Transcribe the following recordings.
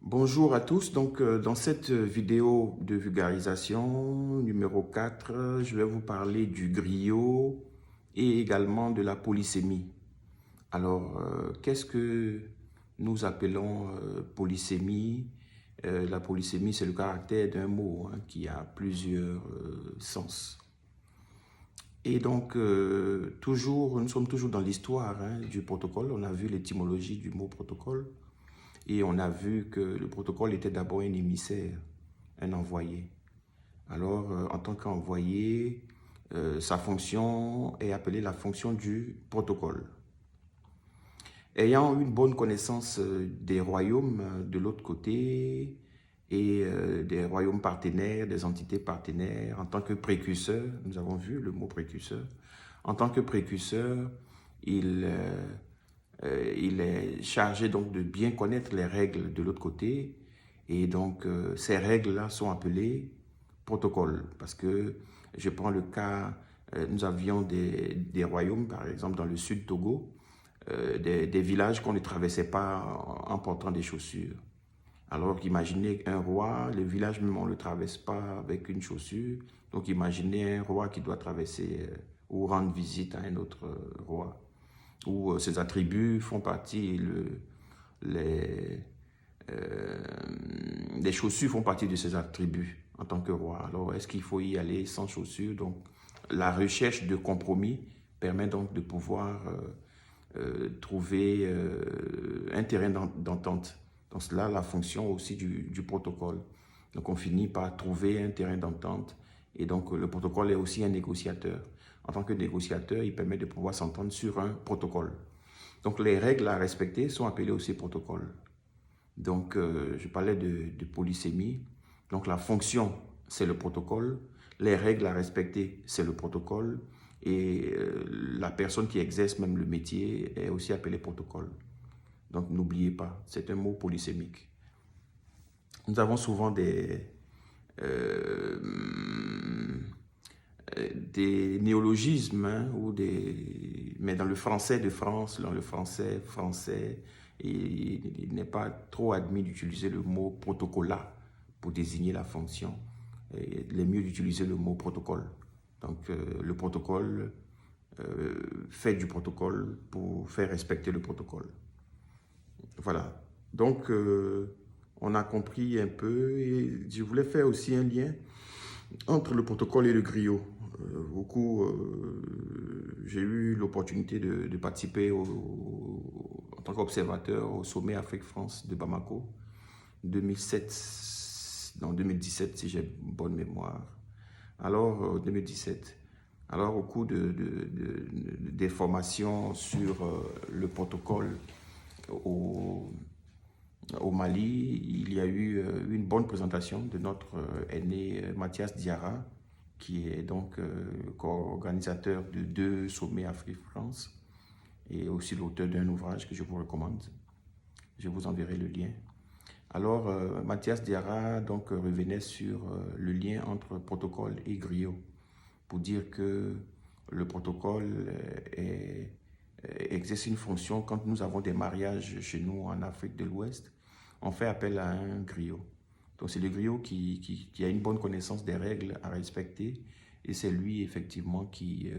Bonjour à tous, dans cette vidéo de vulgarisation numéro 4, je vais vous parler du griot et également de la polysémie. Alors, qu'est-ce que nous appelons polysémie? La polysémie, c'est le caractère d'un mot qui a plusieurs sens. Et donc, nous sommes toujours dans l'histoire du protocole. On a vu l'étymologie du mot protocole. Et on a vu que le protocole était d'abord un émissaire, un envoyé. Alors, en tant qu'envoyé, sa fonction est appelée la fonction du protocole. Ayant une bonne connaissance des royaumes de l'autre côté et des royaumes partenaires, des entités partenaires, en tant que précurseur, nous avons vu le mot précurseur, en tant que précurseur, il, il est chargé donc de bien connaître les règles de l'autre côté. Et donc, ces règles-là sont appelées protocoles. Parce que, je prends le cas, nous avions des royaumes, par exemple, dans le sud Togo, des villages qu'on ne traversait pas en portant des chaussures. Alors qu'imaginez un roi, le village même, on ne le traverse pas avec une chaussure. Donc, imaginez un roi qui doit traverser ou rendre visite à un autre roi, où ses attributs font partie, les, euh, les chaussures font partie de ses attributs en tant que roi. Alors, est-ce qu'il faut y aller sans chaussures? Donc, la recherche de compromis permet donc de pouvoir trouver un terrain d'entente. Donc, c'est là la fonction aussi du protocole. Donc, on finit par trouver un terrain d'entente. Et donc, le protocole est aussi un négociateur. En tant que négociateur, il permet de pouvoir s'entendre sur un protocole. Donc, les règles à respecter sont appelées aussi protocoles. Donc, je parlais de polysémie. Donc, la fonction, c'est le protocole. Les règles à respecter, c'est le protocole. Et la personne qui exerce même le métier est aussi appelée protocole. Donc, n'oubliez pas, c'est un mot polysémique. Nous avons souvent euh, des néologismes mais dans le français de France, dans le français, il n'est pas trop admis d'utiliser le mot protocolat pour désigner la fonction. Il est mieux d'utiliser le mot protocole. Donc, le protocole fait du protocole pour faire respecter le protocole. Voilà. Donc, on a compris un peu et je voulais faire aussi un lien entre le protocole et le griot. J'ai eu l'opportunité de participer en tant qu'observateur au sommet Afrique-France de Bamako 2007, non 2017 si j'ai bonne mémoire. Alors, 2017. Alors, au cours des formations sur le protocole au, au Mali, il y a eu une bonne présentation de notre aîné Mathias Diarra, qui est donc co-organisateur de 2 sommets Afrique-France et aussi l'auteur d'un ouvrage que je vous recommande. Je vous enverrai le lien. Alors, Mathias Diarra donc, revenait sur le lien entre protocole et griot pour dire que le protocole exerce une fonction quand nous avons des mariages chez nous en Afrique de l'Ouest. On fait appel à un griot. Donc c'est le griot qui a une bonne connaissance des règles à respecter et c'est lui effectivement qui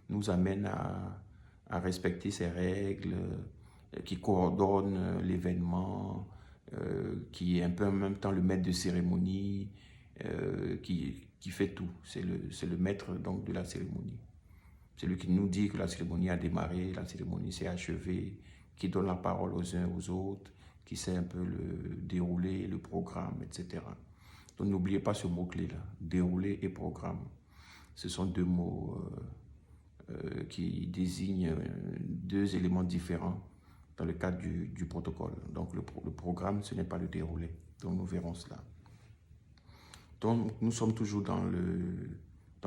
nous amène à respecter ces règles, qui coordonne l'événement, qui est un peu en même temps le maître de cérémonie, qui fait tout. C'est le maître donc de la cérémonie. C'est lui qui nous dit que la cérémonie a démarré, la cérémonie s'est achevée, qui donne la parole aux uns aux autres, qui sait un peu le déroulé, le programme, etc. Donc n'oubliez pas ce mot-clé-là, déroulé et programme. Ce sont 2 mots qui désignent 2 éléments différents dans le cadre du protocole. Donc le programme, ce n'est pas le déroulé. Donc nous verrons cela. Donc nous sommes toujours dans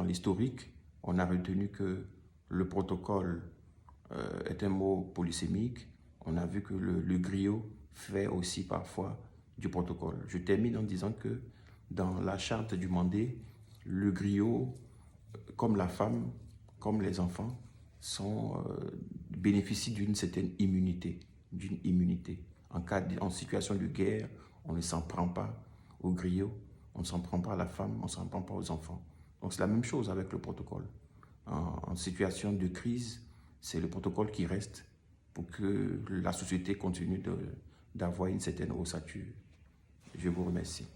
l'historique. On a retenu que le protocole est un mot polysémique. On a vu que le griot fait aussi parfois du protocole. Je termine en disant que dans la charte du Mandé, le griot, comme la femme, comme les enfants, bénéficient d'une certaine immunité, en situation de guerre on ne s'en prend pas aux griots, on ne s'en prend pas à la femme, on ne s'en prend pas aux enfants. Donc c'est la même chose avec le protocole. En situation de crise, c'est le protocole qui reste pour que la société continue d'avoir une certaine ossature. Je vous remercie.